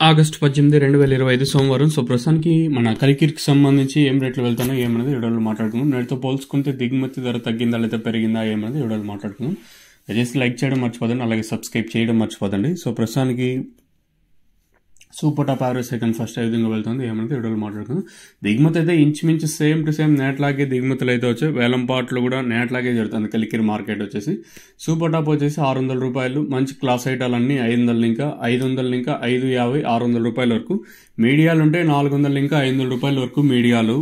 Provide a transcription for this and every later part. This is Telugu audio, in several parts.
ఆగస్టు 18, 2025 సోమవారం. సో ప్రస్తుతానికి మన కలికిరికి సంబంధించి ఏం రేట్లు వెళ్తానో ఏమనేది వీడియోలో మాట్లాడుకుందాం. నేటితో పోల్చుకుంటే దిగుమతి ధర తగ్గిందా లేదా పెరిగిందా ఏమనేది వీడియోలో మాట్లాడుకుందాం. దయచేసి లైక్ చేయడం మర్చిపోదండి, అలాగే సబ్స్క్రైబ్ చేయడం మర్చిపోదండి. సో ప్రస్తుతానికి super top average second first ఏ విధంగా వెళ్తుంది ఏమనేది వీడియోలో మాట్లాడుకుందాం. దిగుమతి అయితే ఇంచుమించు సేమ్ టు సేమ్ నేట్లాగే దిగుమతులు అయితే వచ్చాయి. వేలం పాటలు కూడా నేట్లాగే జరుగుతుంది కలికిరి మార్కెట్ వచ్చేసి. సూపర్ టాప్ వచ్చేసి 600 రూపాయలు. మంచి క్లాస్ ఐటాలన్నీ 500 ఇంకా 550, 600 రూపాయల వరకు. మీడియాలు ఉంటే 400 ఇంకా 500 రూపాయల వరకు మీడియాలు.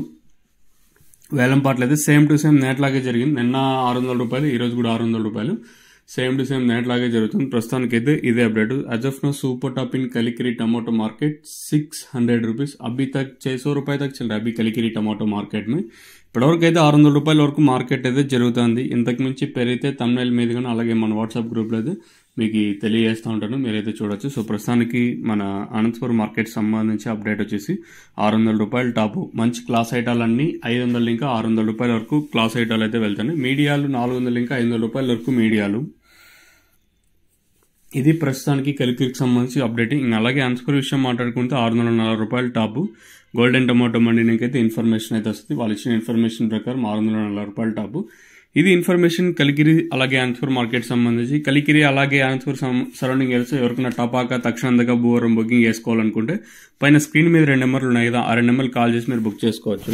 వేలం పాటలు అయితే సేమ్ టు సేమ్ నేట్లాగే జరిగింది. నిన్న 600 రూపాయలు, ఈ రోజు కూడా 600 రూపాయలు. సేమ్ టు సేమ్ నేట్లాగే జరుగుతుంది. ప్రస్తుతానికి అయితే ఇదే update. As of now super top in Kalikiri tomato market 600 rupees अभी तक 600 रुपए तक चल रहा है अभी कलिकिरी टमाटो मार्केट में. ఇప్పటివరకు అయితే 600 రూపాయల వరకు మార్కెట్ అయితే జరుగుతుంది. ఇంతకు మించి పెరిగితే తమ్నైల్ మీద కానీ అలాగే మన వాట్సాప్ గ్రూప్లో అయితే మీకు తెలియజేస్తూ ఉంటాను, మీరైతే చూడొచ్చు. సో ప్రస్తుతానికి మన అనంతపురం మార్కెట్ సంబంధించి అప్డేట్ వచ్చేసి 600 రూపాయలు టాపు. మంచి క్లాస్ ఐటాలన్నీ 500 ఇంకా 600 రూపాయల వరకు క్లాస్ ఐటాలు అయితే వెళ్తాయి. మీడియాలు 400 ఇంకా 500 రూపాయల వరకు మీడియాలు. ఇది ప్రస్తుతానికి కలికిరికి సంబంధించి అప్డేట్. ఇంకా అలాగే అనంతపురం విషయం మాట్లాడుకుంటే 640 రూపాయలు టాపు. గోల్డెన్ టమాటో మండీకి అయితే ఇన్ఫర్మేషన్ అయితే వస్తుంది. వాళ్ళు ఇచ్చిన ఇన్ఫర్మేషన్ ప్రకారం 640 రూపాయలు టాపు. ఇది ఇన్ఫర్మేషన్ కలికిరి అలాగే అనంతపురం మార్కెట్ సంబంధించి. కలికిరి అలాగే అనంతపురం సరౌండింగ్ ఏరియాస్ ఎవరికైనా టపాకా, తక్షణందగా, భూవరం బుకింగ్ చేసుకోవాలనుకుంటే పైన స్క్రీన్ మీద 2 నెంబర్లు ఉన్నాయి కదా, ఆ 2 నెంబర్లు కాల్ చేసి మీరు బుక్ చేసుకోవచ్చు.